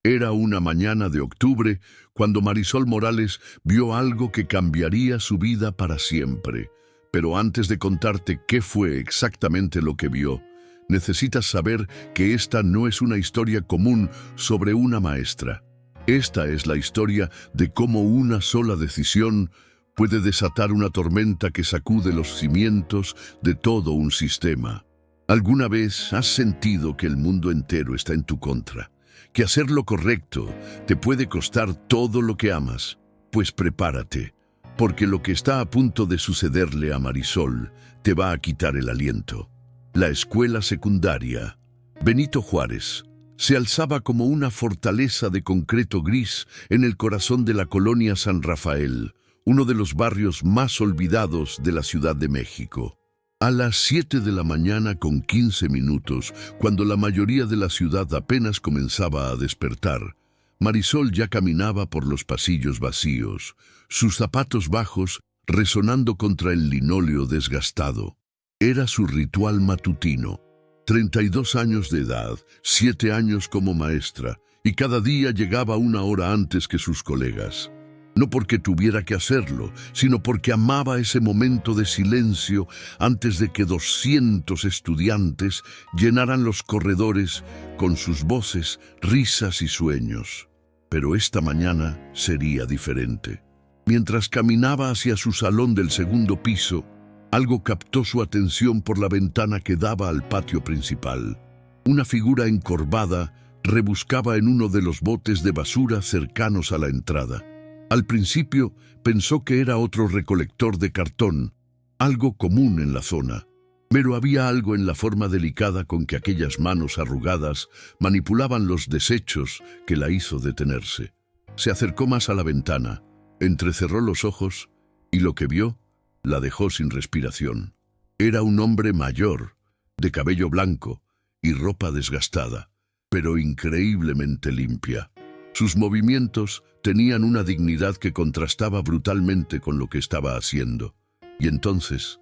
Era una mañana de octubre cuando Marisol Morales vio algo que cambiaría su vida para siempre. Pero antes de contarte qué fue exactamente lo que vio, necesitas saber que esta no es una historia común sobre una maestra. Esta es la historia de cómo una sola decisión puede desatar una tormenta que sacude los cimientos de todo un sistema. ¿Alguna vez has sentido que el mundo entero está en tu contra? ¿Que hacer lo correcto te puede costar todo lo que amas? Pues prepárate, porque lo que está a punto de sucederle a Marisol te va a quitar el aliento. La escuela secundaria Benito Juárez se alzaba como una fortaleza de concreto gris en el corazón de la colonia San Rafael, uno de los barrios más olvidados de la Ciudad de México. A las 7 de la mañana con 15 minutos, cuando la mayoría de la ciudad apenas comenzaba a despertar, Marisol ya caminaba por los pasillos vacíos, sus zapatos bajos resonando contra el linóleo desgastado. Era su ritual matutino. 32 años de edad, 7 años como maestra, y cada día llegaba una hora antes que sus colegas. No porque tuviera que hacerlo, sino porque amaba ese momento de silencio antes de que 200 estudiantes llenaran los corredores con sus voces, risas y sueños. Pero esta mañana sería diferente. Mientras caminaba hacia su salón del segundo piso, algo captó su atención por la ventana que daba al patio principal. Una figura encorvada rebuscaba en uno de los botes de basura cercanos a la entrada. Al principio pensó que era otro recolector de cartón, algo común en la zona. Pero había algo en la forma delicada con que aquellas manos arrugadas manipulaban los desechos que la hizo detenerse. Se acercó más a la ventana, entrecerró los ojos y lo que vio la dejó sin respiración. Era un hombre mayor, de cabello blanco y ropa desgastada, pero increíblemente limpia. Sus movimientos tenían una dignidad que contrastaba brutalmente con lo que estaba haciendo. Y entonces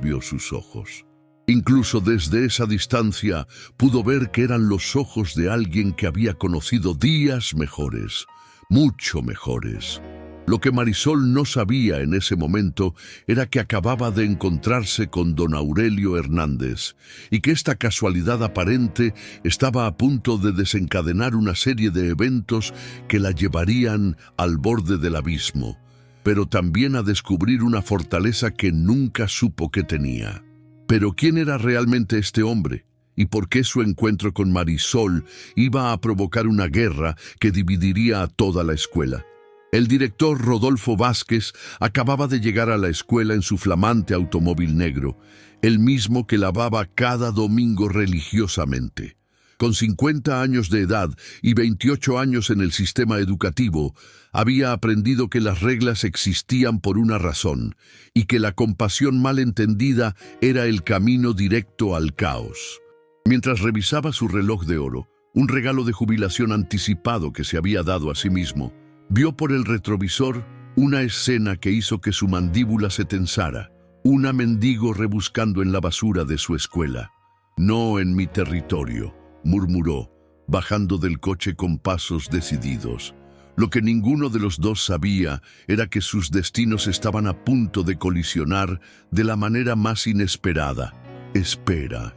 vio sus ojos. Incluso desde esa distancia pudo ver que eran los ojos de alguien que había conocido días mejores, mucho mejores. Lo que Marisol no sabía en ese momento era que acababa de encontrarse con don Aurelio Hernández y que esta casualidad aparente estaba a punto de desencadenar una serie de eventos que la llevarían al borde del abismo, pero también a descubrir una fortaleza que nunca supo que tenía. Pero ¿quién era realmente este hombre? ¿Y por qué su encuentro con Marisol iba a provocar una guerra que dividiría a toda la escuela? El director Rodolfo Vázquez acababa de llegar a la escuela en su flamante automóvil negro, el mismo que lavaba cada domingo religiosamente. Con 50 años de edad y 28 años en el sistema educativo, había aprendido que las reglas existían por una razón y que la compasión mal entendida era el camino directo al caos. Mientras revisaba su reloj de oro, un regalo de jubilación anticipado que se había dado a sí mismo, vio por el retrovisor una escena que hizo que su mandíbula se tensara, una mendigo rebuscando en la basura de su escuela. «No en mi territorio», murmuró, bajando del coche con pasos decididos. Lo que ninguno de los dos sabía era que sus destinos estaban a punto de colisionar de la manera más inesperada. Espera.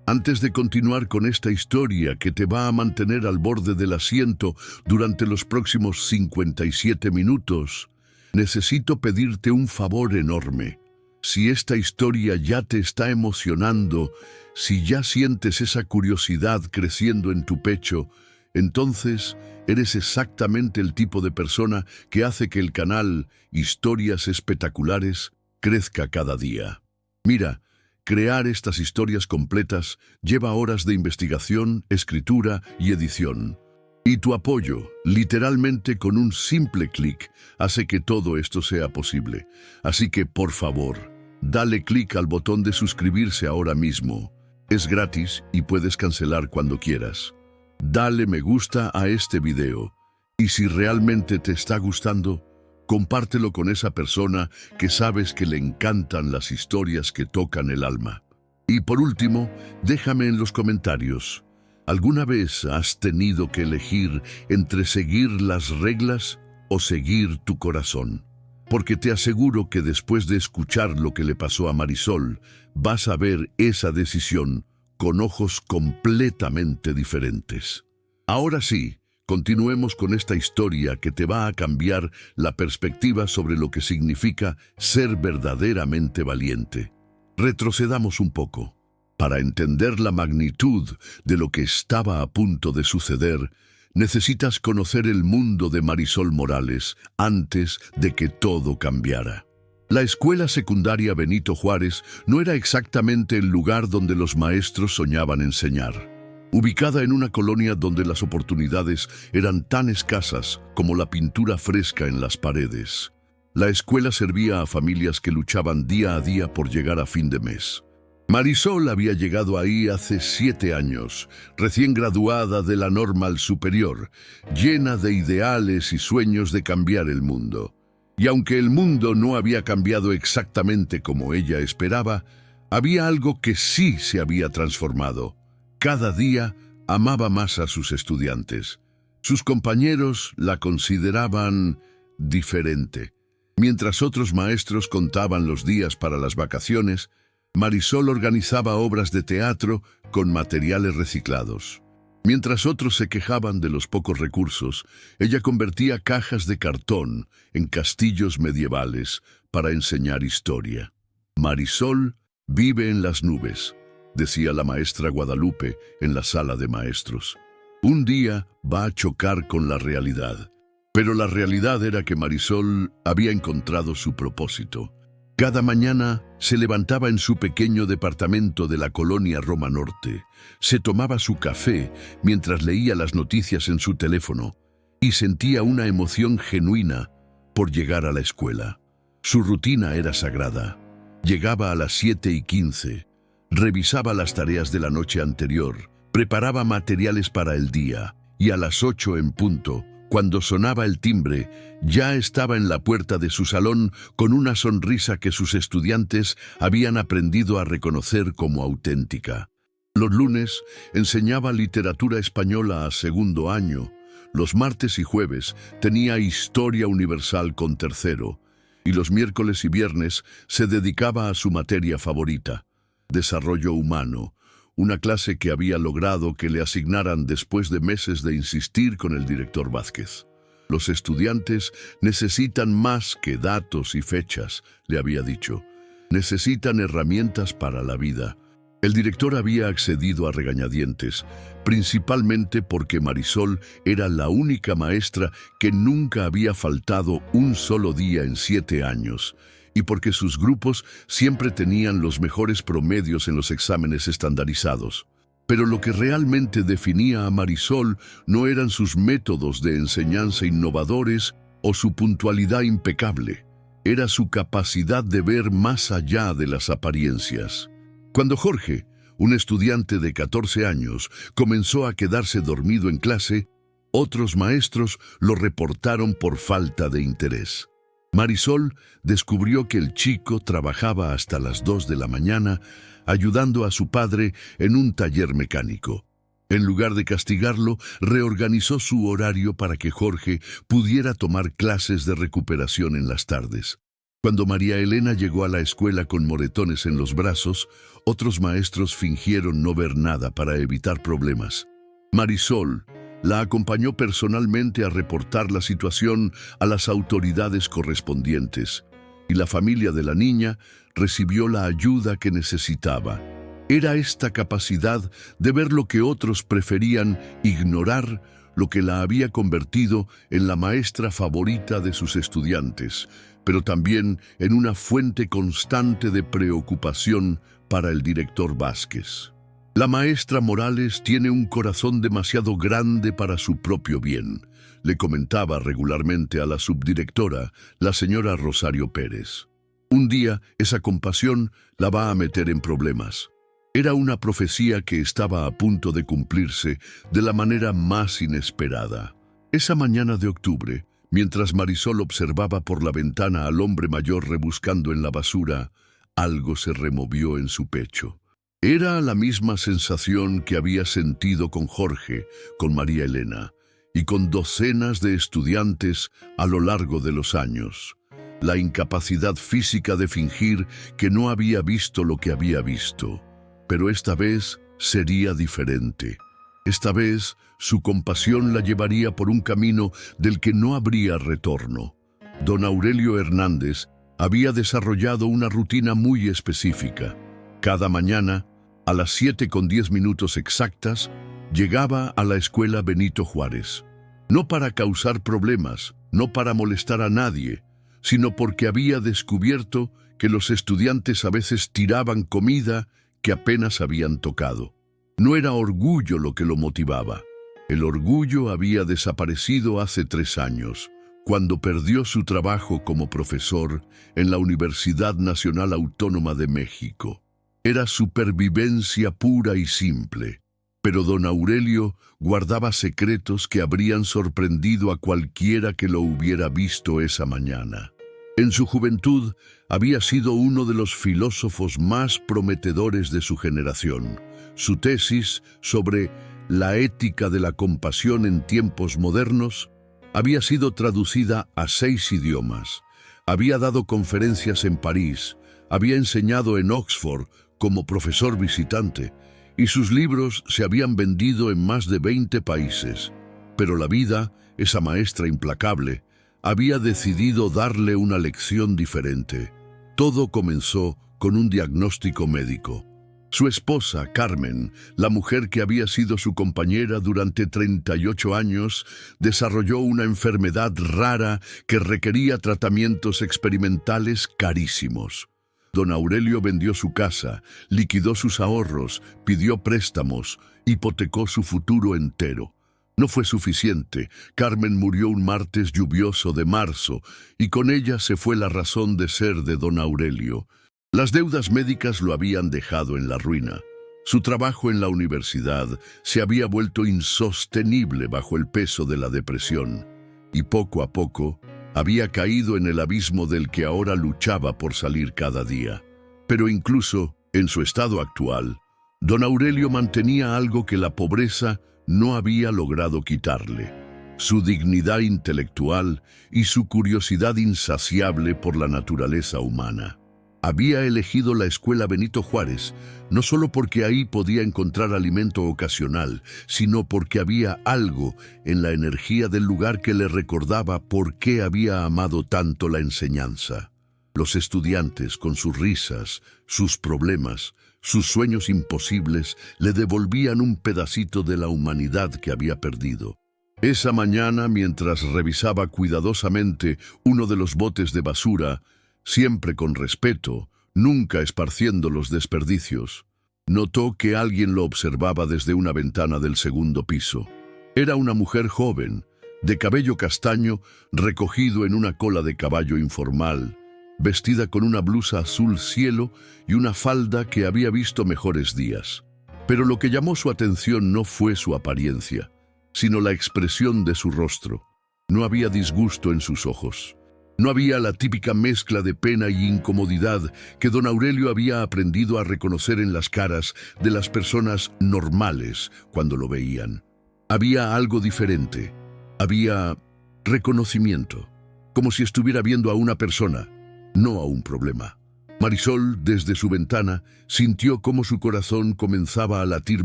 Antes de continuar con esta historia que te va a mantener al borde del asiento durante los próximos 57 minutos, necesito pedirte un favor enorme. Si esta historia ya te está emocionando, si ya sientes esa curiosidad creciendo en tu pecho, entonces eres exactamente el tipo de persona que hace que el canal Historias Espectaculares crezca cada día. Mira, crear estas historias completas lleva horas de investigación, escritura y edición. Y tu apoyo, literalmente con un simple clic, hace que todo esto sea posible. Así que, por favor, dale clic al botón de suscribirse ahora mismo. Es gratis y puedes cancelar cuando quieras. Dale me gusta a este video. Y si realmente te está gustando, compártelo con esa persona que sabes que le encantan las historias que tocan el alma. Y por último, déjame en los comentarios, ¿Alguna vez has tenido que elegir entre seguir las reglas o seguir tu corazón? Porque te aseguro que después de escuchar lo que le pasó a Marisol, vas a ver esa decisión con ojos completamente diferentes. Ahora sí, continuemos con esta historia que te va a cambiar la perspectiva sobre lo que significa ser verdaderamente valiente. Retrocedamos un poco. Para entender la magnitud de lo que estaba a punto de suceder, necesitas conocer el mundo de Marisol Morales antes de que todo cambiara. La escuela secundaria Benito Juárez no era exactamente el lugar donde los maestros soñaban enseñar. Ubicada en una colonia donde las oportunidades eran tan escasas como la pintura fresca en las paredes, la escuela servía a familias que luchaban día a día por llegar a fin de mes. Marisol había llegado ahí hace 7 años, recién graduada de la Normal Superior, llena de ideales y sueños de cambiar el mundo. Y aunque el mundo no había cambiado exactamente como ella esperaba, había algo que sí se había transformado. Cada día amaba más a sus estudiantes. Sus compañeros la consideraban diferente. Mientras otros maestros contaban los días para las vacaciones, Marisol organizaba obras de teatro con materiales reciclados. Mientras otros se quejaban de los pocos recursos, ella convertía cajas de cartón en castillos medievales para enseñar historia. Marisol vive en las nubes, decía la maestra Guadalupe en la sala de maestros. Un día va a chocar con la realidad. Pero la realidad era que Marisol había encontrado su propósito. Cada mañana se levantaba en su pequeño departamento de la colonia Roma Norte, se tomaba su café mientras leía las noticias en su teléfono y sentía una emoción genuina por llegar a la escuela. Su rutina era sagrada. Llegaba a las 7:15, revisaba las tareas de la noche anterior, preparaba materiales para el día y a las 8 en punto, cuando sonaba el timbre, ya estaba en la puerta de su salón con una sonrisa que sus estudiantes habían aprendido a reconocer como auténtica. Los lunes enseñaba literatura española a segundo año. Los martes y jueves tenía historia universal con tercero. Y los miércoles y viernes se dedicaba a su materia favorita, desarrollo humano, una clase que había logrado que le asignaran después de meses de insistir con el director Vázquez. Los estudiantes necesitan más que datos y fechas, le había dicho. Necesitan herramientas para la vida. El director había accedido a regañadientes, principalmente porque Marisol era la única maestra que nunca había faltado un solo día en 7 años, y porque sus grupos siempre tenían los mejores promedios en los exámenes estandarizados. Pero lo que realmente definía a Marisol no eran sus métodos de enseñanza innovadores o su puntualidad impecable. Era su capacidad de ver más allá de las apariencias. Cuando Jorge, un estudiante de 14 años, comenzó a quedarse dormido en clase, otros maestros lo reportaron por falta de interés. Marisol descubrió que el chico trabajaba hasta las 2 de la mañana ayudando a su padre en un taller mecánico. En lugar de castigarlo, reorganizó su horario para que Jorge pudiera tomar clases de recuperación en las tardes. Cuando María Elena llegó a la escuela con moretones en los brazos, otros maestros fingieron no ver nada para evitar problemas. Marisol la acompañó personalmente a reportar la situación a las autoridades correspondientes, y la familia de la niña recibió la ayuda que necesitaba. Era esta capacidad de ver lo que otros preferían ignorar lo que la había convertido en la maestra favorita de sus estudiantes, pero también en una fuente constante de preocupación para el director Vázquez. La maestra Morales tiene un corazón demasiado grande para su propio bien, le comentaba regularmente a la subdirectora, la señora Rosario Pérez. Un día, esa compasión la va a meter en problemas. Era una profecía que estaba a punto de cumplirse de la manera más inesperada. Esa mañana de octubre, mientras Marisol observaba por la ventana al hombre mayor rebuscando en la basura, algo se removió en su pecho. Era la misma sensación que había sentido con Jorge, con María Elena y con docenas de estudiantes a lo largo de los años. La incapacidad física de fingir que no había visto lo que había visto. Pero esta vez sería diferente. Esta vez su compasión la llevaría por un camino del que no habría retorno. Don Aurelio Hernández había desarrollado una rutina muy específica. Cada mañana, a las 7:10 exactas, llegaba a la escuela Benito Juárez. No para causar problemas, no para molestar a nadie, sino porque había descubierto que los estudiantes a veces tiraban comida que apenas habían tocado. No era orgullo lo que lo motivaba. El orgullo había desaparecido hace 3 años, cuando perdió su trabajo como profesor en la Universidad Nacional Autónoma de México. Era supervivencia pura y simple, pero don Aurelio guardaba secretos que habrían sorprendido a cualquiera que lo hubiera visto esa mañana. En su juventud había sido uno de los filósofos más prometedores de su generación. Su tesis sobre la ética de la compasión en tiempos modernos había sido traducida a 6 idiomas. Había dado conferencias en París, había enseñado en Oxford como profesor visitante, y sus libros se habían vendido en más de 20 países. Pero la vida, esa maestra implacable, había decidido darle una lección diferente. Todo comenzó con un diagnóstico médico. Su esposa, Carmen, la mujer que había sido su compañera durante 38 años, desarrolló una enfermedad rara que requería tratamientos experimentales carísimos. Don Aurelio vendió su casa, liquidó sus ahorros, pidió préstamos, hipotecó su futuro entero. No fue suficiente. Carmen murió un martes lluvioso de marzo, y con ella se fue la razón de ser de don Aurelio. Las deudas médicas lo habían dejado en la ruina. Su trabajo en la universidad se había vuelto insostenible bajo el peso de la depresión, y poco a poco había caído en el abismo del que ahora luchaba por salir cada día. Pero incluso en su estado actual, don Aurelio mantenía algo que la pobreza no había logrado quitarle: su dignidad intelectual y su curiosidad insaciable por la naturaleza humana. Había elegido la escuela Benito Juárez, no solo porque ahí podía encontrar alimento ocasional, sino porque había algo en la energía del lugar que le recordaba por qué había amado tanto la enseñanza. Los estudiantes, con sus risas, sus problemas, sus sueños imposibles, le devolvían un pedacito de la humanidad que había perdido. Esa mañana, mientras revisaba cuidadosamente uno de los botes de basura, siempre con respeto, nunca esparciendo los desperdicios, notó que alguien lo observaba desde una ventana del segundo piso. Era una mujer joven, de cabello castaño, recogido en una cola de caballo informal, vestida con una blusa azul cielo y una falda que había visto mejores días. Pero lo que llamó su atención no fue su apariencia, sino la expresión de su rostro. No había disgusto en sus ojos. No había la típica mezcla de pena y incomodidad que don Aurelio había aprendido a reconocer en las caras de las personas normales cuando lo veían. Había algo diferente. Había reconocimiento, como si estuviera viendo a una persona, no a un problema. Marisol, desde su ventana, sintió cómo su corazón comenzaba a latir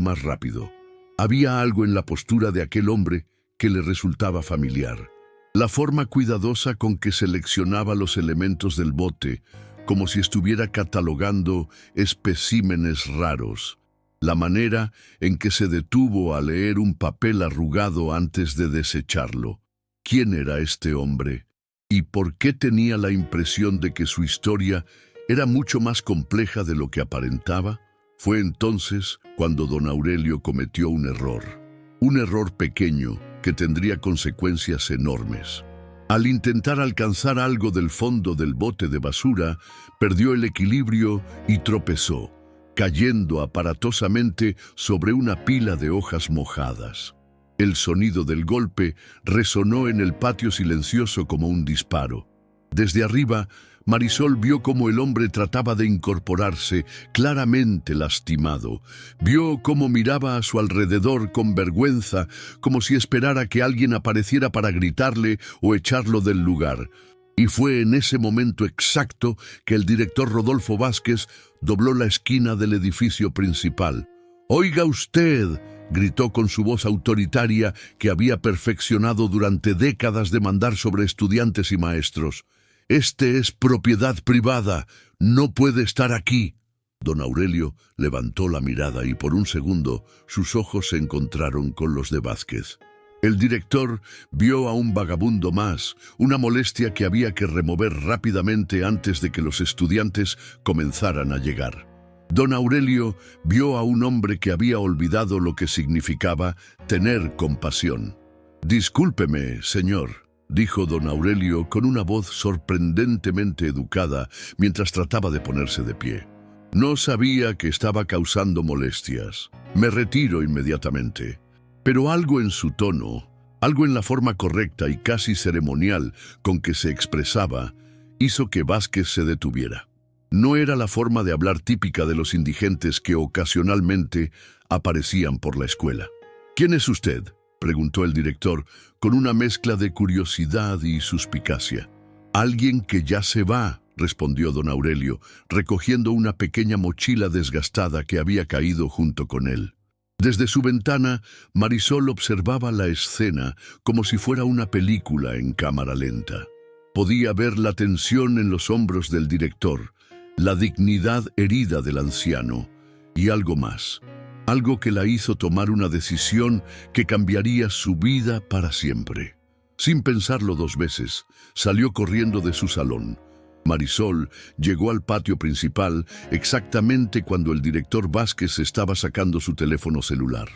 más rápido. Había algo en la postura de aquel hombre que le resultaba familiar. La forma cuidadosa con que seleccionaba los elementos del bote, como si estuviera catalogando especímenes raros. La manera en que se detuvo a leer un papel arrugado antes de desecharlo. ¿Quién era este hombre? ¿Y por qué tenía la impresión de que su historia era mucho más compleja de lo que aparentaba? Fue entonces cuando don Aurelio cometió un error pequeño que tendría consecuencias enormes. Al intentar alcanzar algo del fondo del bote de basura, perdió el equilibrio y tropezó, cayendo aparatosamente sobre una pila de hojas mojadas. El sonido del golpe resonó en el patio silencioso como un disparo. Desde arriba, Marisol vio cómo el hombre trataba de incorporarse, claramente lastimado. Vio cómo miraba a su alrededor con vergüenza, como si esperara que alguien apareciera para gritarle o echarlo del lugar. Y fue en ese momento exacto que el director Rodolfo Vázquez dobló la esquina del edificio principal. «Oiga usted», gritó con su voz autoritaria que había perfeccionado durante décadas de mandar sobre estudiantes y maestros. «Este es propiedad privada, no puede estar aquí». Don Aurelio levantó la mirada y por un segundo sus ojos se encontraron con los de Vázquez. El director vio a un vagabundo más, una molestia que había que remover rápidamente antes de que los estudiantes comenzaran a llegar. Don Aurelio vio a un hombre que había olvidado lo que significaba tener compasión. «Discúlpeme, señor», dijo don Aurelio con una voz sorprendentemente educada mientras trataba de ponerse de pie. «No sabía que estaba causando molestias. Me retiro inmediatamente». Pero algo en su tono, algo en la forma correcta y casi ceremonial con que se expresaba, hizo que Vázquez se detuviera. No era la forma de hablar típica de los indigentes que ocasionalmente aparecían por la escuela. «¿Quién es usted?», preguntó el director, con una mezcla de curiosidad y suspicacia. «Alguien que ya se va», respondió don Aurelio, recogiendo una pequeña mochila desgastada que había caído junto con él. Desde su ventana, Marisol observaba la escena como si fuera una película en cámara lenta. Podía ver la tensión en los hombros del director, la dignidad herida del anciano y algo más. Algo que la hizo tomar una decisión que cambiaría su vida para siempre. Sin pensarlo dos veces, salió corriendo de su salón. Marisol llegó al patio principal exactamente cuando el director Vázquez estaba sacando su teléfono celular.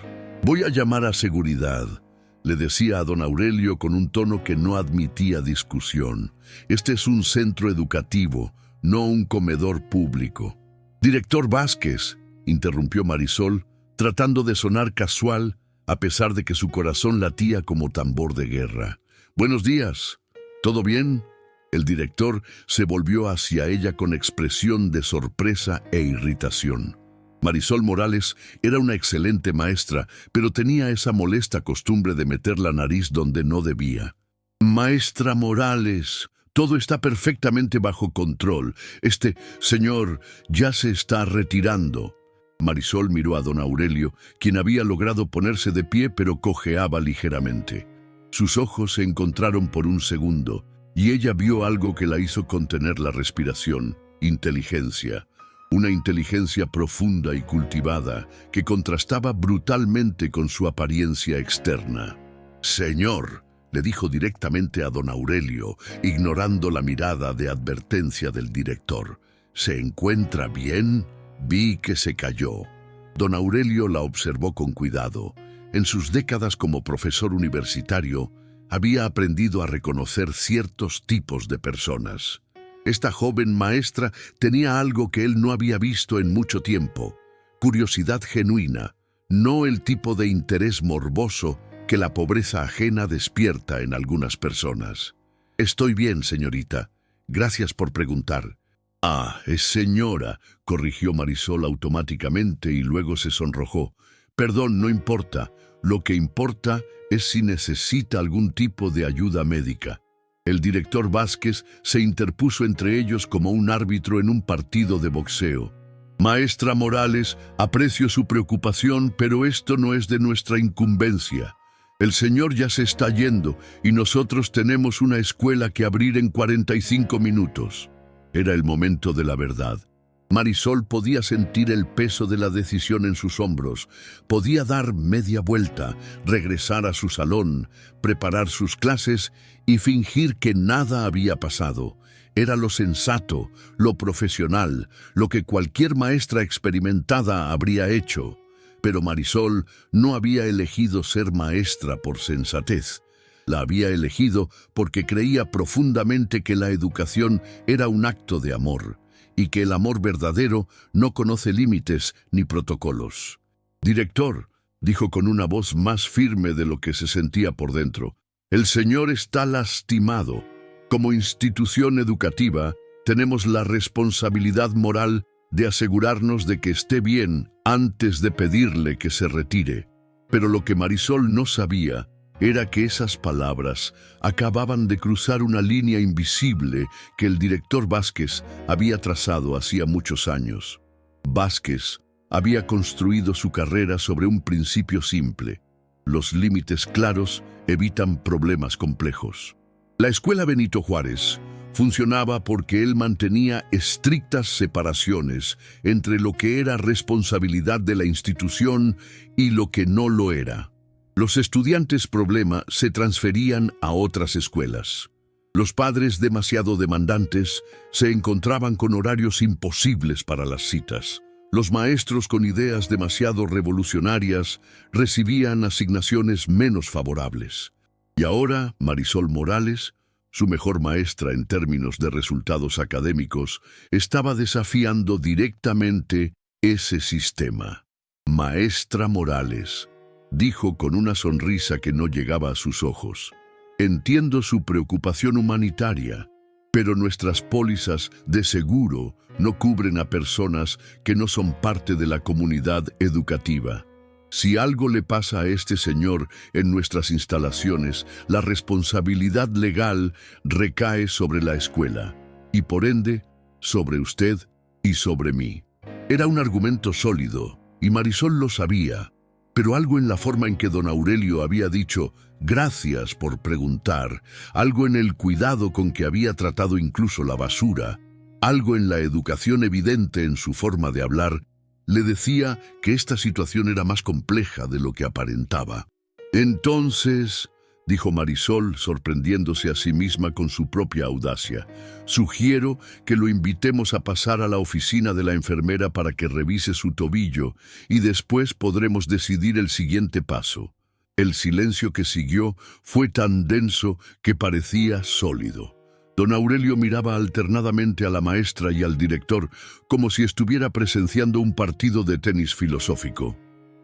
«Voy a llamar a seguridad», le decía a don Aurelio con un tono que no admitía discusión. «Este es un centro educativo, no un comedor público». «Director Vázquez», interrumpió Marisol, tratando de sonar casual, a pesar de que su corazón latía como tambor de guerra. «Buenos días. ¿Todo bien?» El director se volvió hacia ella con expresión de sorpresa e irritación. Marisol Morales era una excelente maestra, pero tenía esa molesta costumbre de meter la nariz donde no debía. «Maestra Morales, todo está perfectamente bajo control. Este señor ya se está retirando». Marisol miró a don Aurelio, quien había logrado ponerse de pie pero cojeaba ligeramente. Sus ojos se encontraron por un segundo, y ella vio algo que la hizo contener la respiración: inteligencia. Una inteligencia profunda y cultivada que contrastaba brutalmente con su apariencia externa. «Señor», le dijo directamente a don Aurelio, ignorando la mirada de advertencia del director, «¿se encuentra bien?». Vi que se cayó. Don Aurelio la observó con cuidado. En sus décadas como profesor universitario, había aprendido a reconocer ciertos tipos de personas. Esta joven maestra tenía algo que él no había visto en mucho tiempo: curiosidad genuina, no el tipo de interés morboso que la pobreza ajena despierta en algunas personas. «Estoy bien, señorita. Gracias por preguntar». «Ah, es señora», corrigió Marisol automáticamente y luego se sonrojó. «Perdón, no importa. Lo que importa es si necesita algún tipo de ayuda médica». El director Vázquez se interpuso entre ellos como un árbitro en un partido de boxeo. «Maestra Morales, aprecio su preocupación, pero esto no es de nuestra incumbencia. El señor ya se está yendo y nosotros tenemos una escuela que abrir en 45 minutos». Era el momento de la verdad. Marisol podía sentir el peso de la decisión en sus hombros. Podía dar media vuelta, regresar a su salón, preparar sus clases y fingir que nada había pasado. Era lo sensato, lo profesional, lo que cualquier maestra experimentada habría hecho. Pero Marisol no había elegido ser maestra por sensatez. La había elegido porque creía profundamente que la educación era un acto de amor, y que el amor verdadero no conoce límites ni protocolos. «Director», dijo con una voz más firme de lo que se sentía por dentro, «el señor está lastimado. Como institución educativa, Tenemos la responsabilidad moral de asegurarnos de que esté bien antes de pedirle que se retire. Pero lo que Marisol no sabía era que esas palabras acababan de cruzar una línea invisible que el director Vázquez había trazado hacía muchos años. Vázquez había construido su carrera sobre un principio simple: los límites claros evitan problemas complejos. La escuela Benito Juárez funcionaba porque él mantenía estrictas separaciones entre lo que era responsabilidad de la institución y lo que no lo era. Los estudiantes problema se transferían a otras escuelas. Los padres demasiado demandantes se encontraban con horarios imposibles para las citas. Los maestros con ideas demasiado revolucionarias recibían asignaciones menos favorables. Y ahora Marisol Morales, su mejor maestra en términos de resultados académicos, estaba desafiando directamente ese sistema. «Maestra Morales», dijo con una sonrisa que no llegaba a sus ojos, «entiendo su preocupación humanitaria, pero nuestras pólizas de seguro no cubren a personas que no son parte de la comunidad educativa. Si algo le pasa a este señor en nuestras instalaciones, la responsabilidad legal recae sobre la escuela, y por ende, sobre usted y sobre mí». Era un argumento sólido, y Marisol lo sabía, pero algo en la forma en que don Aurelio había dicho «gracias por preguntar», algo en el cuidado con que había tratado incluso la basura, algo en la educación evidente en su forma de hablar, le decía que esta situación era más compleja de lo que aparentaba. «Entonces», dijo Marisol, sorprendiéndose a sí misma con su propia audacia, «sugiero que lo invitemos a pasar a la oficina de la enfermera para que revise su tobillo y después podremos decidir el siguiente paso». El silencio que siguió fue tan denso que parecía sólido. Don Aurelio miraba alternadamente a la maestra y al director como si estuviera presenciando un partido de tenis filosófico.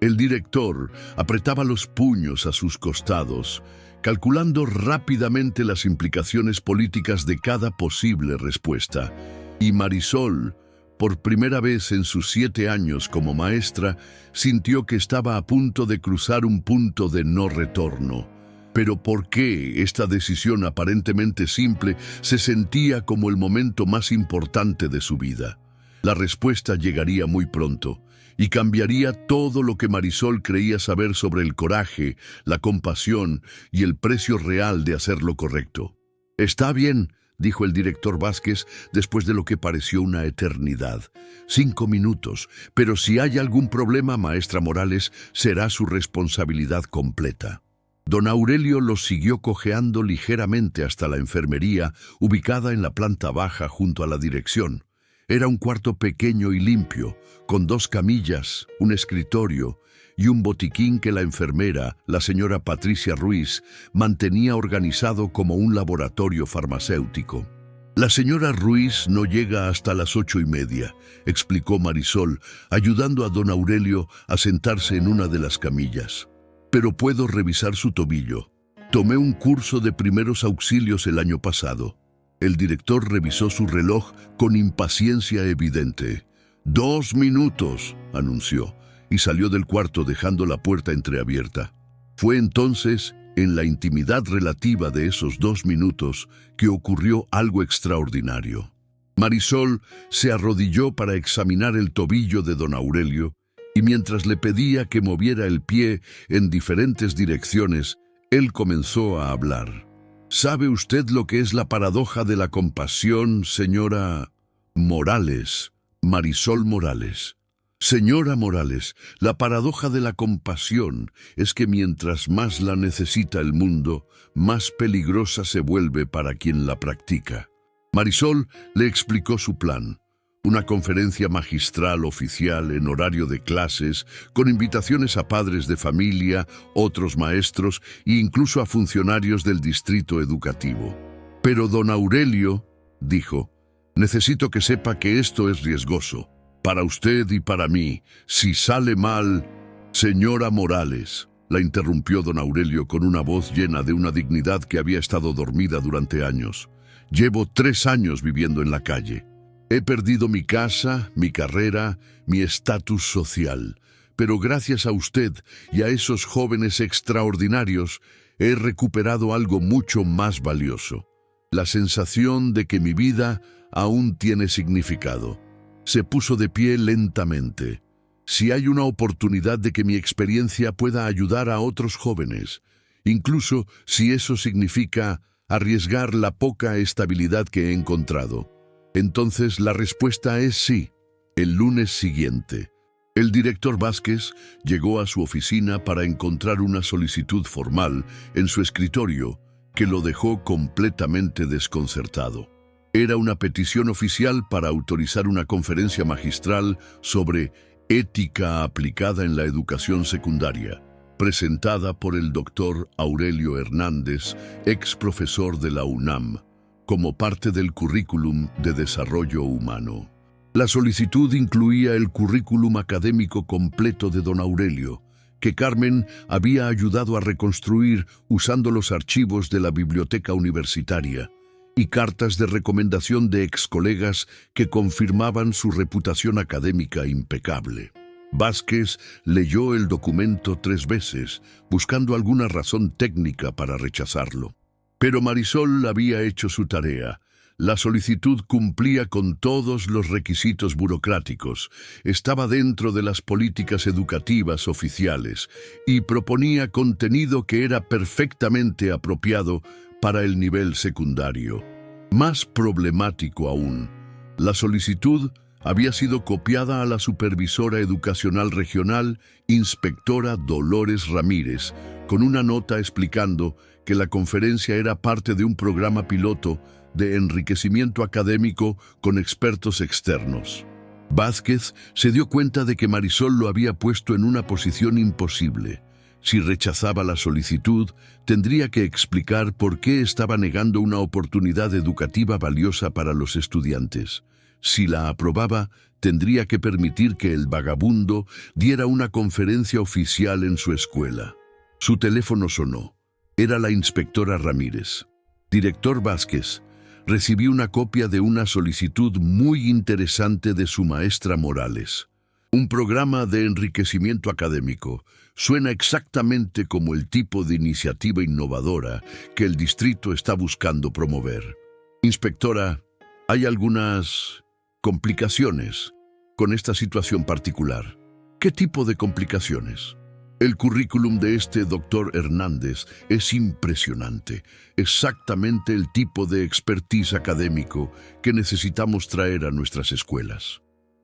El director apretaba los puños a sus costados, calculando rápidamente las implicaciones políticas de cada posible respuesta. Y Marisol, por primera vez en sus 7 años como maestra, sintió que estaba a punto de cruzar un punto de no retorno. Pero ¿por qué esta decisión aparentemente simple se sentía como el momento más importante de su vida? La respuesta llegaría muy pronto y cambiaría todo lo que Marisol creía saber sobre el coraje, la compasión y el precio real de hacer lo correcto. «Está bien», dijo el director Vázquez después de lo que pareció una eternidad. 5 minutos, pero si hay algún problema, maestra Morales, será su responsabilidad completa». Don Aurelio los siguió cojeando ligeramente hasta la enfermería, ubicada en la planta baja junto a la dirección. Era un cuarto pequeño y limpio, con 2 camillas, un escritorio y un botiquín que la enfermera, la señora Patricia Ruiz, mantenía organizado como un laboratorio farmacéutico. «La señora Ruiz no llega hasta las 8:30», explicó Marisol, ayudando a don Aurelio a sentarse en una de las camillas. «Pero puedo revisar su tobillo. Tomé un curso de primeros auxilios el año pasado». El director revisó su reloj con impaciencia evidente. 2 minutos, anunció, y salió del cuarto dejando la puerta entreabierta. Fue entonces, en la intimidad relativa de esos 2 minutos, que ocurrió algo extraordinario. Marisol se arrodilló para examinar el tobillo de don Aurelio, y mientras le pedía que moviera el pie en diferentes direcciones, él comenzó a hablar. «¿Sabe usted lo que es la paradoja de la compasión, señora Morales?» Marisol Morales. «Señora Morales, la paradoja de la compasión es que mientras más la necesita el mundo, más peligrosa se vuelve para quien la practica». Marisol le explicó su plan. Una conferencia magistral oficial en horario de clases, con invitaciones a padres de familia, otros maestros e incluso a funcionarios del distrito educativo. «Pero don Aurelio», dijo, «necesito que sepa que esto es riesgoso, para usted y para mí. Si sale mal...» «Señora Morales», la interrumpió don Aurelio con una voz llena de una dignidad que había estado dormida durante años. Llevo 3 años viviendo en la calle. He perdido mi casa, mi carrera, mi estatus social. Pero gracias a usted y a esos jóvenes extraordinarios, he recuperado algo mucho más valioso. La sensación de que mi vida aún tiene significado. Se puso de pie lentamente. Si hay una oportunidad de que mi experiencia pueda ayudar a otros jóvenes, incluso si eso significa arriesgar la poca estabilidad que he encontrado, entonces la respuesta es sí. El lunes siguiente, el director Vázquez llegó a su oficina para encontrar una solicitud formal en su escritorio que lo dejó completamente desconcertado. Era una petición oficial para autorizar una conferencia magistral sobre ética aplicada en la educación secundaria, presentada por el doctor Aurelio Hernández, ex profesor de la UNAM, como parte del currículum de desarrollo humano. La solicitud incluía el currículum académico completo de don Aurelio, que Carmen había ayudado a reconstruir usando los archivos de la biblioteca universitaria, y cartas de recomendación de ex colegas que confirmaban su reputación académica impecable. Vázquez leyó el documento 3 veces, buscando alguna razón técnica para rechazarlo. Pero Marisol había hecho su tarea. La solicitud cumplía con todos los requisitos burocráticos, estaba dentro de las políticas educativas oficiales y proponía contenido que era perfectamente apropiado para el nivel secundario. Más problemático aún, la solicitud había sido copiada a la supervisora educacional regional, inspectora Dolores Ramírez, con una nota explicando que la conferencia era parte de un programa piloto de enriquecimiento académico con expertos externos. Vázquez se dio cuenta de que Marisol lo había puesto en una posición imposible. Si rechazaba la solicitud, tendría que explicar por qué estaba negando una oportunidad educativa valiosa para los estudiantes. Si la aprobaba, tendría que permitir que el vagabundo diera una conferencia oficial en su escuela. Su teléfono sonó. Era la inspectora Ramírez. Director Vázquez, recibí una copia de una solicitud muy interesante de su maestra Morales. Un programa de enriquecimiento académico. Suena exactamente como el tipo de iniciativa innovadora que el distrito está buscando promover. Inspectora, hay algunas complicaciones con esta situación particular. ¿Qué tipo de complicaciones? El currículum de este doctor Hernández es impresionante, exactamente el tipo de expertise académico que necesitamos traer a nuestras escuelas.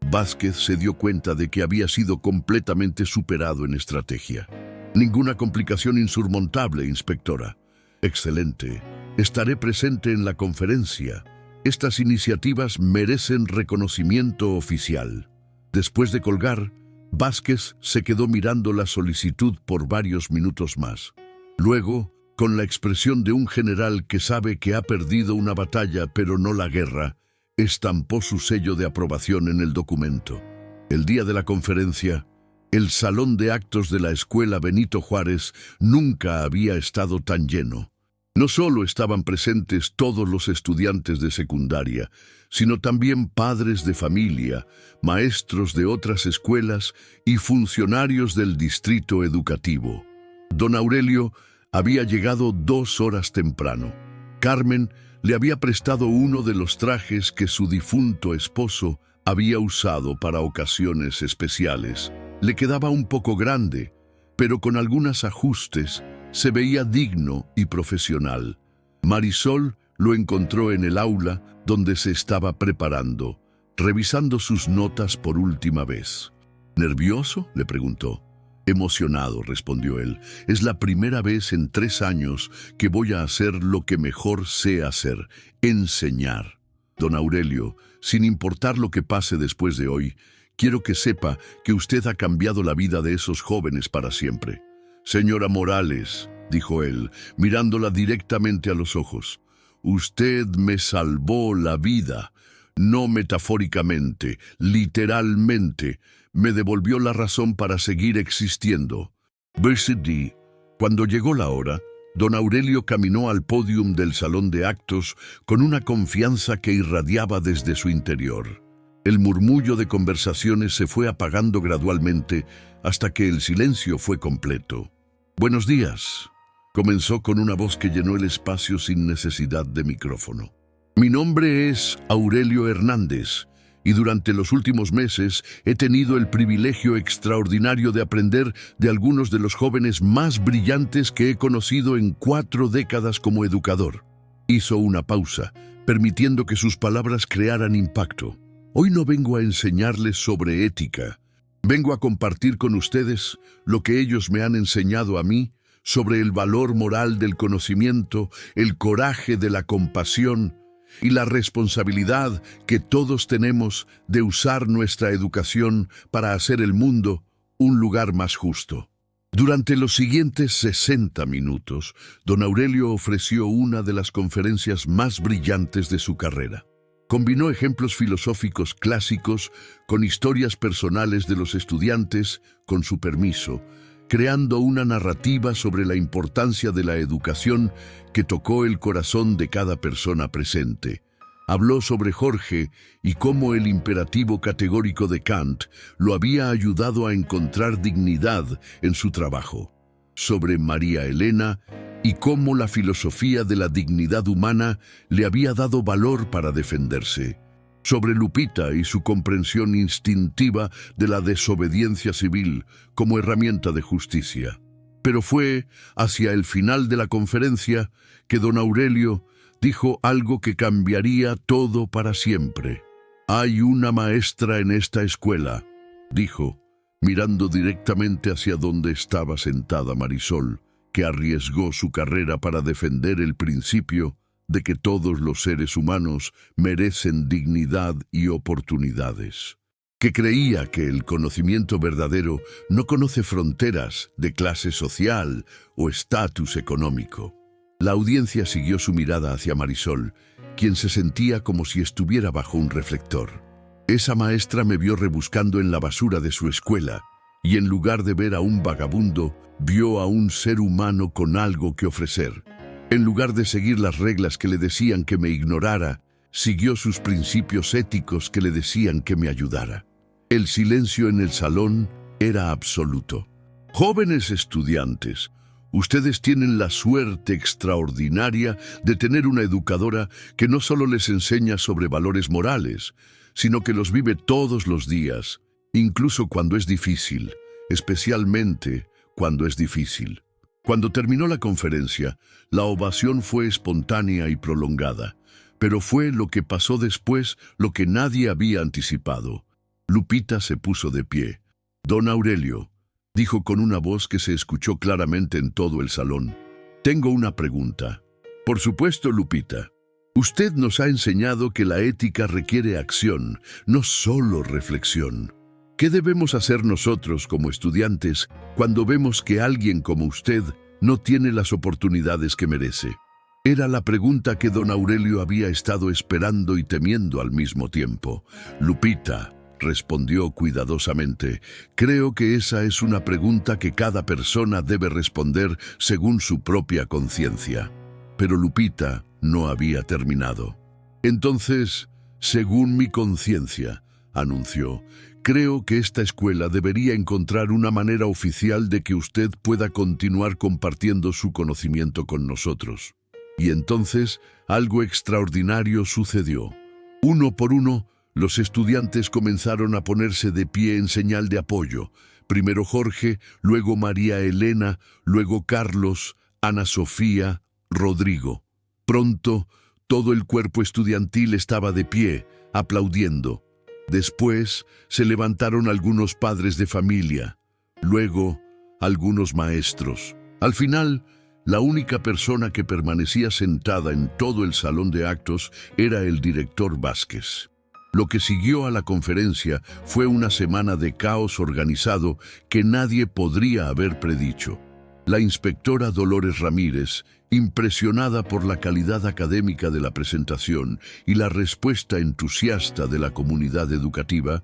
Vázquez se dio cuenta de que había sido completamente superado en estrategia. Ninguna complicación insurmontable, inspectora. Excelente. Estaré presente en la conferencia. Estas iniciativas merecen reconocimiento oficial. Después de colgar, Vázquez se quedó mirando la solicitud por varios minutos más. Luego, con la expresión de un general que sabe que ha perdido una batalla pero no la guerra, estampó su sello de aprobación en el documento. El día de la conferencia, el salón de actos de la Escuela Benito Juárez nunca había estado tan lleno. No solo estaban presentes todos los estudiantes de secundaria, sino también padres de familia, maestros de otras escuelas y funcionarios del distrito educativo. Don Aurelio había llegado 2 horas temprano. Carmen le había prestado uno de los trajes que su difunto esposo había usado para ocasiones especiales. Le quedaba un poco grande, pero con algunos ajustes se veía digno y profesional. Marisol lo encontró en el aula donde se estaba preparando, revisando sus notas por última vez. ¿Nervioso?, le preguntó. Emocionado, respondió él. Es la primera vez en 3 años que voy a hacer lo que mejor sé hacer, enseñar. Don Aurelio, sin importar lo que pase después de hoy, quiero que sepa que usted ha cambiado la vida de esos jóvenes para siempre. Señora Morales, dijo él, mirándola directamente a los ojos, usted me salvó la vida, no metafóricamente, literalmente, me devolvió la razón para seguir existiendo. Decidí, cuando llegó la hora, Don Aurelio caminó al pódium del salón de actos con una confianza que irradiaba desde su interior. El murmullo de conversaciones se fue apagando gradualmente hasta que el silencio fue completo. «Buenos días», comenzó con una voz que llenó el espacio sin necesidad de micrófono. «Mi nombre es Aurelio Hernández y durante los últimos meses he tenido el privilegio extraordinario de aprender de algunos de los jóvenes más brillantes que he conocido en 4 décadas como educador». Hizo una pausa, permitiendo que sus palabras crearan impacto. «Hoy no vengo a enseñarles sobre ética. Vengo a compartir con ustedes lo que ellos me han enseñado a mí sobre el valor moral del conocimiento, el coraje de la compasión y la responsabilidad que todos tenemos de usar nuestra educación para hacer el mundo un lugar más justo». Durante los siguientes 60 minutos, don Aurelio ofreció una de las conferencias más brillantes de su carrera. Combinó ejemplos filosóficos clásicos con historias personales de los estudiantes, con su permiso, creando una narrativa sobre la importancia de la educación que tocó el corazón de cada persona presente. Habló sobre Jorge y cómo el imperativo categórico de Kant lo había ayudado a encontrar dignidad en su trabajo. Sobre María Elena y cómo la filosofía de la dignidad humana le había dado valor para defenderse. Sobre Lupita y su comprensión instintiva de la desobediencia civil como herramienta de justicia. Pero fue hacia el final de la conferencia que don Aurelio dijo algo que cambiaría todo para siempre. «Hay una maestra en esta escuela», dijo, mirando directamente hacia donde estaba sentada Marisol, que arriesgó su carrera para defender el principio de que todos los seres humanos merecen dignidad y oportunidades, que creía que el conocimiento verdadero no conoce fronteras de clase social o estatus económico. La audiencia siguió su mirada hacia Marisol, quien se sentía como si estuviera bajo un reflector. Esa maestra me vio rebuscando en la basura de su escuela, y en lugar de ver a un vagabundo, vio a un ser humano con algo que ofrecer. En lugar de seguir las reglas que le decían que me ignorara, siguió sus principios éticos que le decían que me ayudara. El silencio en el salón era absoluto. «Jóvenes estudiantes, ustedes tienen la suerte extraordinaria de tener una educadora que no solo les enseña sobre valores morales, sino que los vive todos los días, incluso cuando es difícil, especialmente cuando es difícil». Cuando terminó la conferencia, la ovación fue espontánea y prolongada, pero fue lo que pasó después lo que nadie había anticipado. Lupita se puso de pie. «Don Aurelio», dijo con una voz que se escuchó claramente en todo el salón, «tengo una pregunta». «Por supuesto, Lupita. Usted nos ha enseñado que la ética requiere acción, no solo reflexión. ¿Qué debemos hacer nosotros como estudiantes cuando vemos que alguien como usted no tiene las oportunidades que merece?» Era la pregunta que don Aurelio había estado esperando y temiendo al mismo tiempo. «Lupita», respondió cuidadosamente, «creo que esa es una pregunta que cada persona debe responder según su propia conciencia». Pero Lupita no había terminado. «Entonces, según mi conciencia», anunció, «creo que esta escuela debería encontrar una manera oficial de que usted pueda continuar compartiendo su conocimiento con nosotros». Y entonces algo extraordinario sucedió. Uno por uno, los estudiantes comenzaron a ponerse de pie en señal de apoyo. Primero Jorge, luego María Elena, luego Carlos, Ana Sofía, Rodrigo. Pronto, todo el cuerpo estudiantil estaba de pie, aplaudiendo. Después se levantaron algunos padres de familia, luego algunos maestros. Al final, la única persona que permanecía sentada en todo el salón de actos era el director Vázquez. Lo que siguió a la conferencia fue una semana de caos organizado que nadie podría haber predicho. La inspectora Dolores Ramírez, impresionada por la calidad académica de la presentación y la respuesta entusiasta de la comunidad educativa,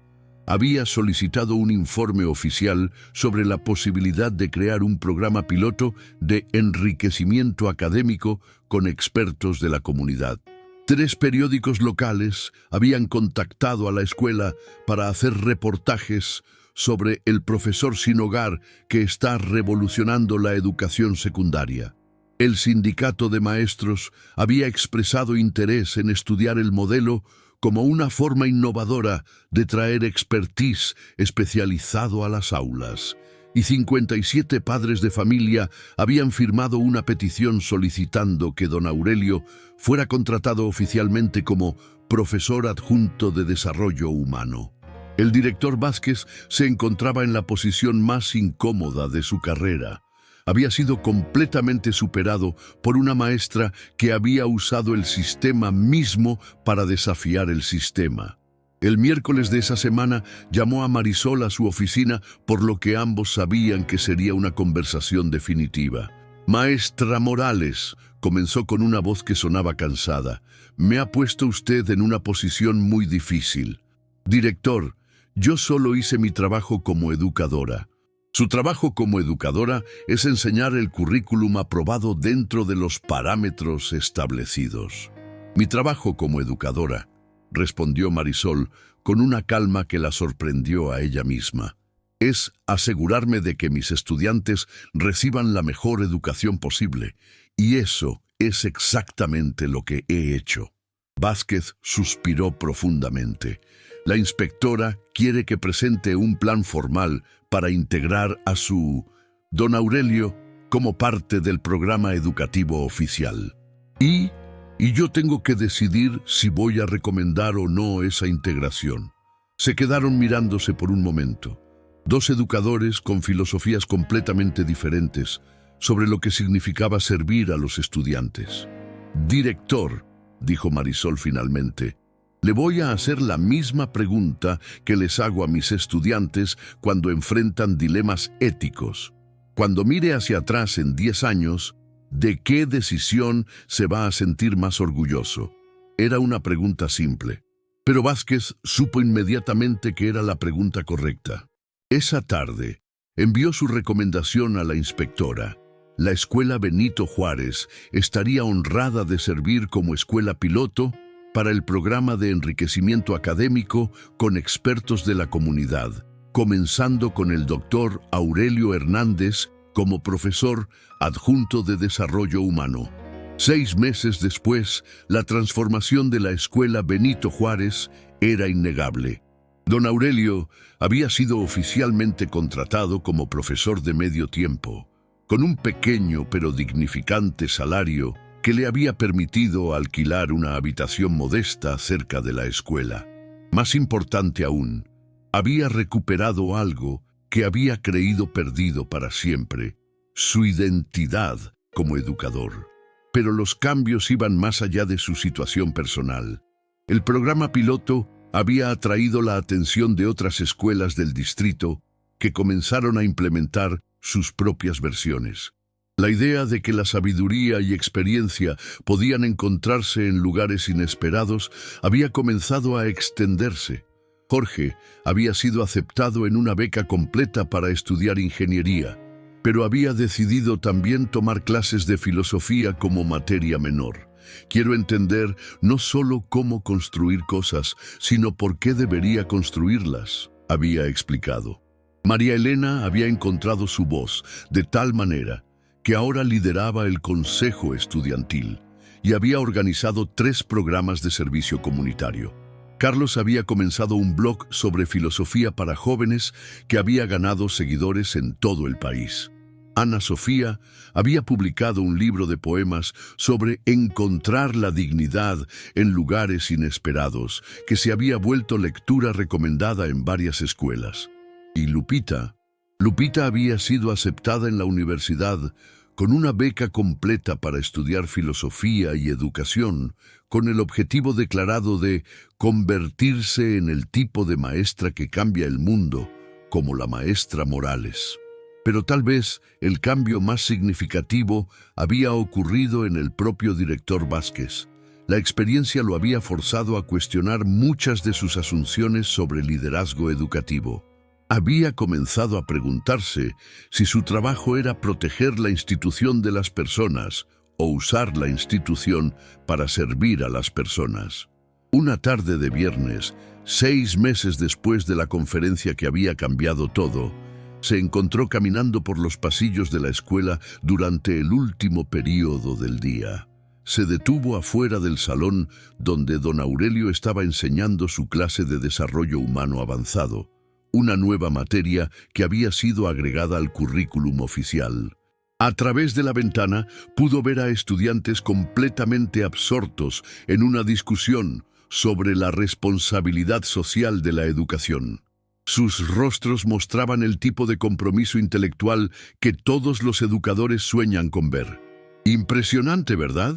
había solicitado un informe oficial sobre la posibilidad de crear un programa piloto de enriquecimiento académico con expertos de la comunidad. 3 periódicos locales habían contactado a la escuela para hacer reportajes sobre el profesor sin hogar que está revolucionando la educación secundaria. El sindicato de maestros había expresado interés en estudiar el modelo como una forma innovadora de traer expertise especializado a las aulas, y 57 padres de familia habían firmado una petición solicitando que don Aurelio fuera contratado oficialmente como profesor adjunto de desarrollo humano. El director Vázquez se encontraba en la posición más incómoda de su carrera. Había sido completamente superado por una maestra que había usado el sistema mismo para desafiar el sistema. El miércoles de esa semana llamó a Marisol a su oficina, por lo que ambos sabían que sería una conversación definitiva. «Maestra Morales», comenzó con una voz que sonaba cansada, «me ha puesto usted en una posición muy difícil. Director, yo solo hice mi trabajo como educadora». Su trabajo como educadora es enseñar el currículum aprobado dentro de los parámetros establecidos. «Mi trabajo como educadora», respondió Marisol con una calma que la sorprendió a ella misma, «es asegurarme de que mis estudiantes reciban la mejor educación posible, y eso es exactamente lo que he hecho». Vázquez suspiró profundamente. La inspectora quiere que presente un plan formal para integrar a su don Aurelio como parte del programa educativo oficial. Y yo tengo que decidir si voy a recomendar o no esa integración. Se quedaron mirándose por un momento. 2 educadores con filosofías completamente diferentes sobre lo que significaba servir a los estudiantes. «Director», dijo Marisol finalmente, «le voy a hacer la misma pregunta que les hago a mis estudiantes cuando enfrentan dilemas éticos. Cuando mire hacia atrás en 10 años, ¿de qué decisión se va a sentir más orgulloso?». Era una pregunta simple, pero Vázquez supo inmediatamente que era la pregunta correcta. Esa tarde, envió su recomendación a la inspectora. La Escuela Benito Juárez estaría honrada de servir como escuela piloto para el programa de enriquecimiento académico con expertos de la comunidad, comenzando con el doctor Aurelio Hernández como profesor adjunto de desarrollo humano. 6 meses después, la transformación de la Escuela Benito Juárez era innegable. Don Aurelio había sido oficialmente contratado como profesor de medio tiempo, con un pequeño pero dignificante salario que le había permitido alquilar una habitación modesta cerca de la escuela. Más importante aún, había recuperado algo que había creído perdido para siempre: su identidad como educador. Pero los cambios iban más allá de su situación personal. El programa piloto había atraído la atención de otras escuelas del distrito que comenzaron a implementar sus propias versiones. La idea de que la sabiduría y experiencia podían encontrarse en lugares inesperados había comenzado a extenderse. Jorge había sido aceptado en una beca completa para estudiar ingeniería, pero había decidido también tomar clases de filosofía como materia menor. «Quiero entender no solo cómo construir cosas, sino por qué debería construirlas», había explicado. María Elena había encontrado su voz de tal manera que ahora lideraba el consejo estudiantil y había organizado 3 programas de servicio comunitario. Carlos había comenzado un blog sobre filosofía para jóvenes que había ganado seguidores en todo el país. Ana Sofía había publicado un libro de poemas sobre encontrar la dignidad en lugares inesperados, que se había vuelto lectura recomendada en varias escuelas. Y Lupita había sido aceptada en la universidad con una beca completa para estudiar filosofía y educación, con el objetivo declarado de convertirse en el tipo de maestra que cambia el mundo, como la maestra Morales. Pero tal vez el cambio más significativo había ocurrido en el propio director Vázquez. La experiencia lo había forzado a cuestionar muchas de sus asunciones sobre liderazgo educativo. Había comenzado a preguntarse si su trabajo era proteger la institución de las personas o usar la institución para servir a las personas. Una tarde de viernes, 6 meses después de la conferencia que había cambiado todo, se encontró caminando por los pasillos de la escuela durante el último período del día. Se detuvo afuera del salón donde don Aurelio estaba enseñando su clase de desarrollo humano avanzado, una nueva materia que había sido agregada al currículum oficial. A través de la ventana pudo ver a estudiantes completamente absortos en una discusión sobre la responsabilidad social de la educación. Sus rostros mostraban el tipo de compromiso intelectual que todos los educadores sueñan con ver. «Impresionante, ¿verdad?»,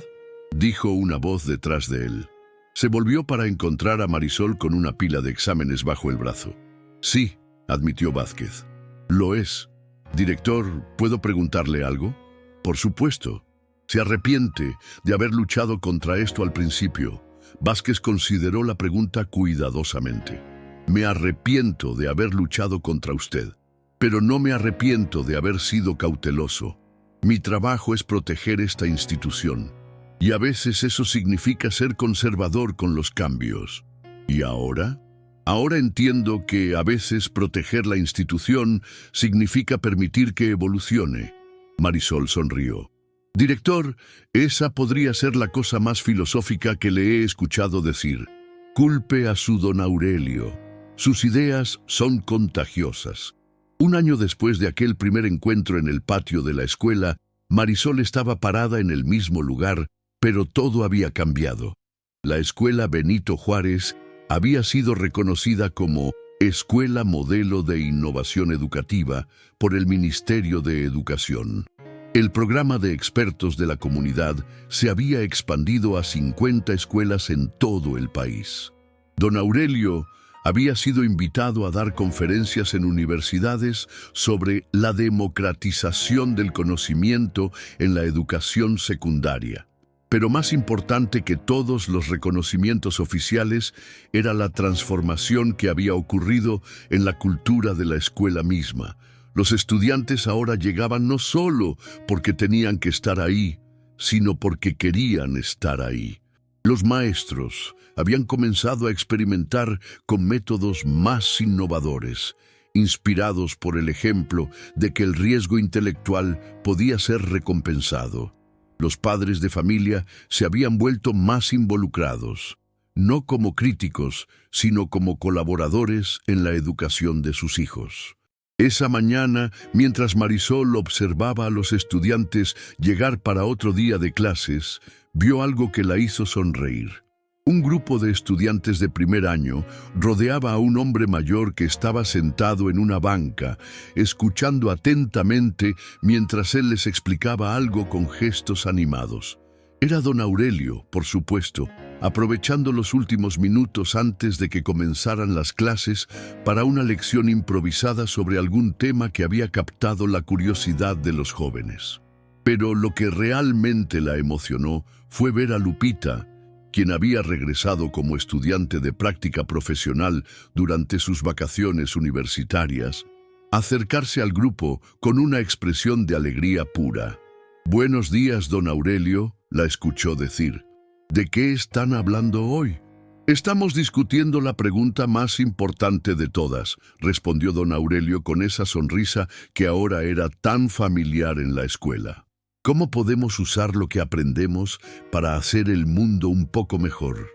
dijo una voz detrás de él. Se volvió para encontrar a Marisol con una pila de exámenes bajo el brazo. «Sí», admitió Vázquez. «Lo es. Director, ¿puedo preguntarle algo?». «Por supuesto». «¿Se arrepiente de haber luchado contra esto al principio?». Vázquez consideró la pregunta cuidadosamente. «Me arrepiento de haber luchado contra usted, pero no me arrepiento de haber sido cauteloso. Mi trabajo es proteger esta institución, y a veces eso significa ser conservador con los cambios. ¿Y ahora? Ahora entiendo que a veces proteger la institución significa permitir que evolucione». Marisol sonrió. «Director, esa podría ser la cosa más filosófica que le he escuchado decir. Culpe a su don Aurelio. Sus ideas son contagiosas». Un año después de aquel primer encuentro en el patio de la escuela, Marisol estaba parada en el mismo lugar, pero todo había cambiado. La escuela Benito Juárez había sido reconocida como Escuela Modelo de Innovación Educativa por el Ministerio de Educación. El programa de expertos de la comunidad se había expandido a 50 escuelas en todo el país. Don Aurelio había sido invitado a dar conferencias en universidades sobre la democratización del conocimiento en la educación secundaria. Pero más importante que todos los reconocimientos oficiales era la transformación que había ocurrido en la cultura de la escuela misma. Los estudiantes ahora llegaban no solo porque tenían que estar ahí, sino porque querían estar ahí. Los maestros habían comenzado a experimentar con métodos más innovadores, inspirados por el ejemplo de que el riesgo intelectual podía ser recompensado. Los padres de familia se habían vuelto más involucrados, no como críticos, sino como colaboradores en la educación de sus hijos. Esa mañana, mientras Marisol observaba a los estudiantes llegar para otro día de clases, vio algo que la hizo sonreír. Un grupo de estudiantes de primer año rodeaba a un hombre mayor que estaba sentado en una banca, escuchando atentamente mientras él les explicaba algo con gestos animados. Era don Aurelio, por supuesto, aprovechando los últimos minutos antes de que comenzaran las clases para una lección improvisada sobre algún tema que había captado la curiosidad de los jóvenes. Pero lo que realmente la emocionó fue ver a Lupita, quien había regresado como estudiante de práctica profesional durante sus vacaciones universitarias, acercarse al grupo con una expresión de alegría pura. «Buenos días, don Aurelio», la escuchó decir. «¿De qué están hablando hoy?». «Estamos discutiendo la pregunta más importante de todas», respondió don Aurelio con esa sonrisa que ahora era tan familiar en la escuela. «¿Cómo podemos usar lo que aprendemos para hacer el mundo un poco mejor?».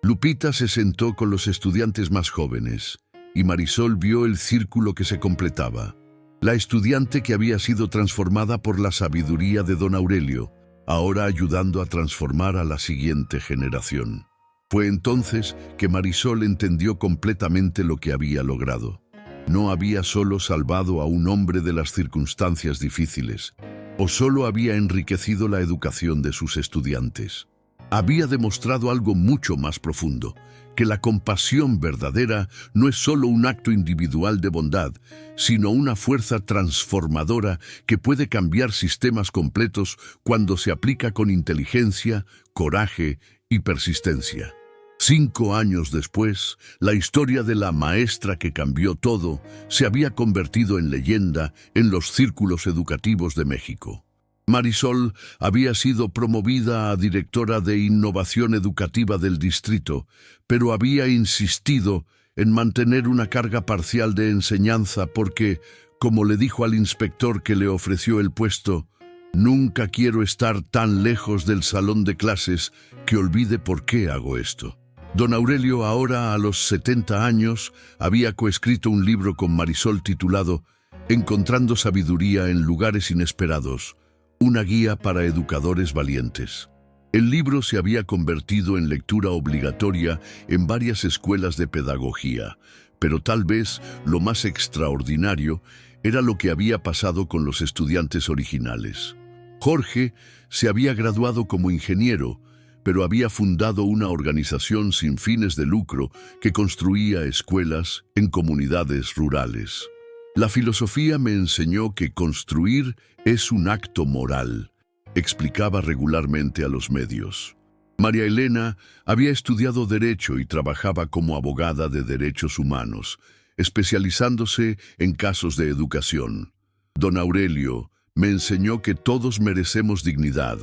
Lupita se sentó con los estudiantes más jóvenes, y Marisol vio el círculo que se completaba. La estudiante que había sido transformada por la sabiduría de don Aurelio, ahora ayudando a transformar a la siguiente generación. Fue entonces que Marisol entendió completamente lo que había logrado. No había solo salvado a un hombre de las circunstancias difíciles, o solo había enriquecido la educación de sus estudiantes. había demostrado algo mucho más profundo, que la compasión verdadera no es solo un acto individual de bondad, sino una fuerza transformadora que puede cambiar sistemas completos cuando se aplica con inteligencia, coraje y persistencia. 5 años después, la historia de la maestra que cambió todo se había convertido en leyenda en los círculos educativos de México. Marisol había sido promovida a directora de innovación educativa del distrito, pero había insistido en mantener una carga parcial de enseñanza porque, como le dijo al inspector que le ofreció el puesto, «Nunca quiero estar tan lejos del salón de clases que olvide por qué hago esto». Don Aurelio, ahora a los 70 años, había coescrito un libro con Marisol titulado «Encontrando sabiduría en lugares inesperados», una guía para educadores valientes. El libro se había convertido en lectura obligatoria en varias escuelas de pedagogía, pero tal vez lo más extraordinario era lo que había pasado con los estudiantes originales. Jorge se había graduado como ingeniero, pero había fundado una organización sin fines de lucro que construía escuelas en comunidades rurales. La filosofía me enseñó que construir es un acto moral, explicaba regularmente a los medios. María Elena había estudiado Derecho y trabajaba como abogada de derechos humanos, especializándose en casos de educación. Don Aurelio me enseñó que todos merecemos dignidad,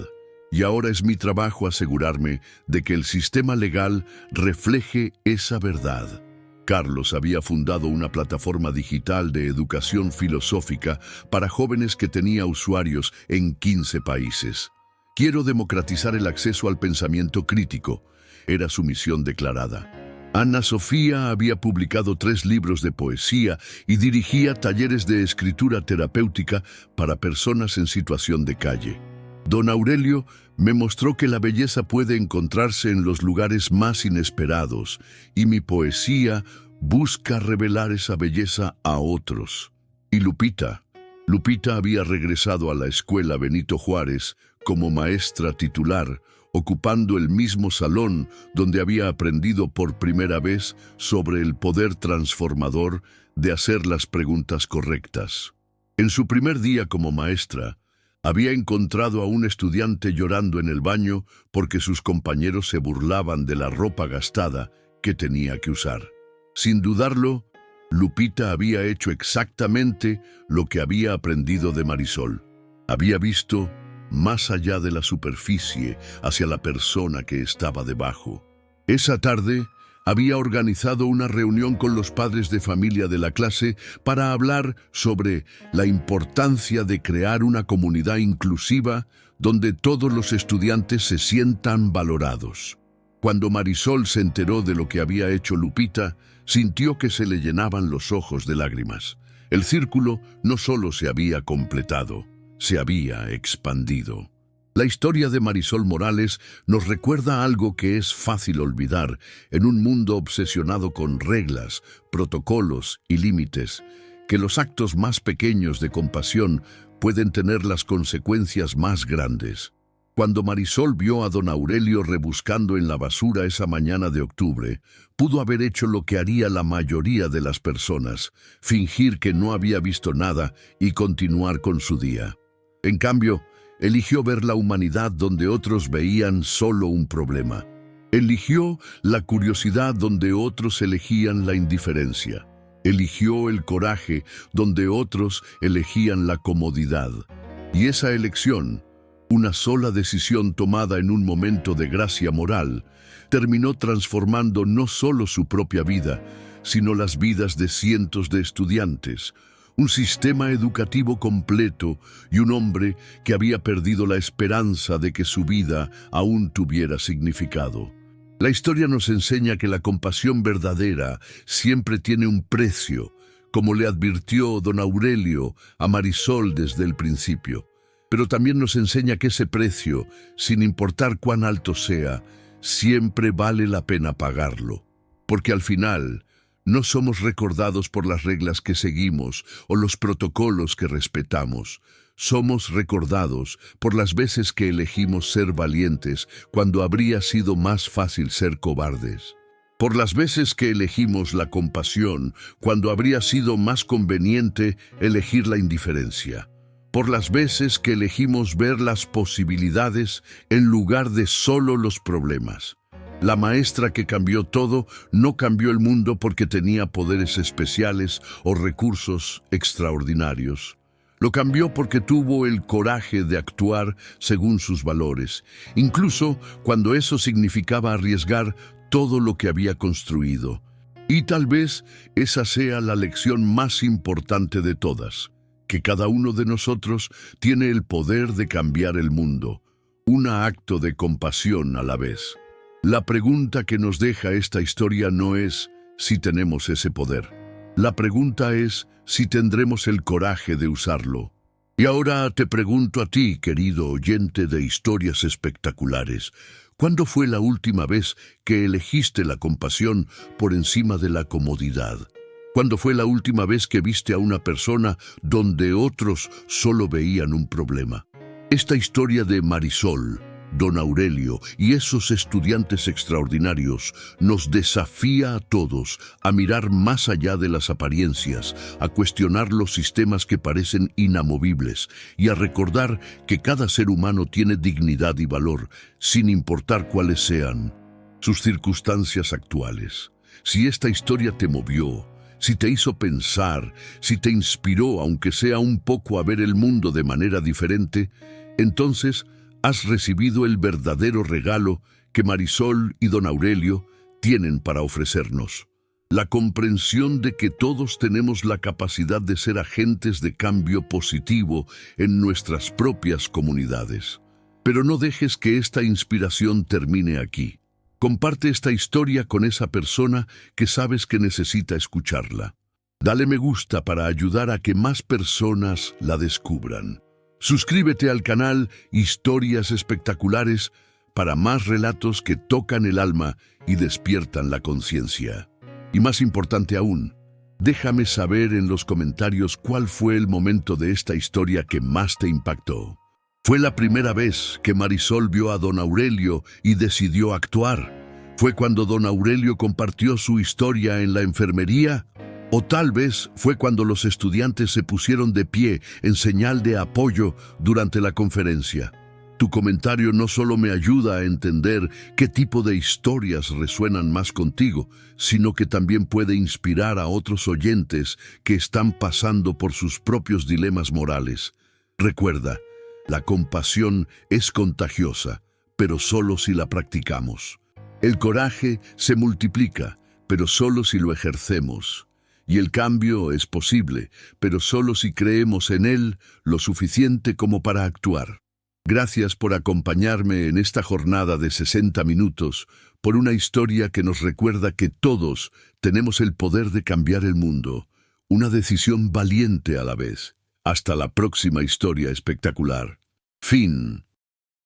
y ahora es mi trabajo asegurarme de que el sistema legal refleje esa verdad. Carlos había fundado una plataforma digital de educación filosófica para jóvenes que tenía usuarios en 15 países. Quiero democratizar el acceso al pensamiento crítico, era su misión declarada. Ana Sofía había publicado 3 libros de poesía y dirigía talleres de escritura terapéutica para personas en situación de calle. Don Aurelio me mostró que la belleza puede encontrarse en los lugares más inesperados, y mi poesía busca revelar esa belleza a otros. Y Lupita había regresado a la escuela Benito Juárez como maestra titular, ocupando el mismo salón donde había aprendido por primera vez sobre el poder transformador de hacer las preguntas correctas. En su primer día como maestra, había encontrado a un estudiante llorando en el baño porque sus compañeros se burlaban de la ropa gastada que tenía que usar. Sin dudarlo, Lupita había hecho exactamente lo que había aprendido de Marisol. Había visto más allá de la superficie, hacia la persona que estaba debajo. Esa tarde, había organizado una reunión con los padres de familia de la clase para hablar sobre la importancia de crear una comunidad inclusiva donde todos los estudiantes se sientan valorados. Cuando Marisol se enteró de lo que había hecho Lupita, sintió que se le llenaban los ojos de lágrimas. El círculo no solo se había completado, se había expandido. La historia de Marisol Morales nos recuerda algo que es fácil olvidar en un mundo obsesionado con reglas, protocolos y límites, que los actos más pequeños de compasión pueden tener las consecuencias más grandes. Cuando Marisol vio a don Aurelio rebuscando en la basura esa mañana de octubre, pudo haber hecho lo que haría la mayoría de las personas, fingir que no había visto nada y continuar con su día. En cambio, eligió ver la humanidad donde otros veían solo un problema. Eligió la curiosidad donde otros elegían la indiferencia. Eligió el coraje donde otros elegían la comodidad. Y esa elección, una sola decisión tomada en un momento de gracia moral, terminó transformando no solo su propia vida, sino las vidas de cientos de estudiantes, un sistema educativo completo y un hombre que había perdido la esperanza de que su vida aún tuviera significado. La historia nos enseña que la compasión verdadera siempre tiene un precio, como le advirtió don Aurelio a Marisol desde el principio. Pero también nos enseña que ese precio, sin importar cuán alto sea, siempre vale la pena pagarlo. Porque al final, no somos recordados por las reglas que seguimos o los protocolos que respetamos. Somos recordados por las veces que elegimos ser valientes cuando habría sido más fácil ser cobardes. Por las veces que elegimos la compasión cuando habría sido más conveniente elegir la indiferencia. Por las veces que elegimos ver las posibilidades en lugar de solo los problemas. La maestra que cambió todo no cambió el mundo porque tenía poderes especiales o recursos extraordinarios. Lo cambió porque tuvo el coraje de actuar según sus valores, incluso cuando eso significaba arriesgar todo lo que había construido. Y tal vez esa sea la lección más importante de todas, que cada uno de nosotros tiene el poder de cambiar el mundo, un acto de compasión a la vez. La pregunta que nos deja esta historia no es si tenemos ese poder. La pregunta es si tendremos el coraje de usarlo. Y ahora te pregunto a ti, querido oyente de Historias Espectaculares, ¿cuándo fue la última vez que elegiste la compasión por encima de la comodidad? ¿Cuándo fue la última vez que viste a una persona donde otros solo veían un problema? Esta historia de Marisol, Don Aurelio y esos estudiantes extraordinarios nos desafía a todos a mirar más allá de las apariencias, a cuestionar los sistemas que parecen inamovibles y a recordar que cada ser humano tiene dignidad y valor, sin importar cuáles sean sus circunstancias actuales. Si esta historia te movió, si te hizo pensar, si te inspiró, aunque sea un poco, a ver el mundo de manera diferente, entonces has recibido el verdadero regalo que Marisol y Don Aurelio tienen para ofrecernos. La comprensión de que todos tenemos la capacidad de ser agentes de cambio positivo en nuestras propias comunidades. Pero no dejes que esta inspiración termine aquí. Comparte esta historia con esa persona que sabes que necesita escucharla. Dale me gusta para ayudar a que más personas la descubran. Suscríbete al canal Historias Espectaculares para más relatos que tocan el alma y despiertan la conciencia. Y más importante aún, déjame saber en los comentarios cuál fue el momento de esta historia que más te impactó. ¿Fue la primera vez que Marisol vio a Don Aurelio y decidió actuar? ¿Fue cuando Don Aurelio compartió su historia en la enfermería? ¿O tal vez fue cuando los estudiantes se pusieron de pie en señal de apoyo durante la conferencia? Tu comentario no solo me ayuda a entender qué tipo de historias resuenan más contigo, sino que también puede inspirar a otros oyentes que están pasando por sus propios dilemas morales. Recuerda, la compasión es contagiosa, pero solo si la practicamos. El coraje se multiplica, pero solo si lo ejercemos. Y el cambio es posible, pero solo si creemos en él lo suficiente como para actuar. Gracias por acompañarme en esta jornada de 60 minutos, por una historia que nos recuerda que todos tenemos el poder de cambiar el mundo, una decisión valiente a la vez. Hasta la próxima historia espectacular. Fin.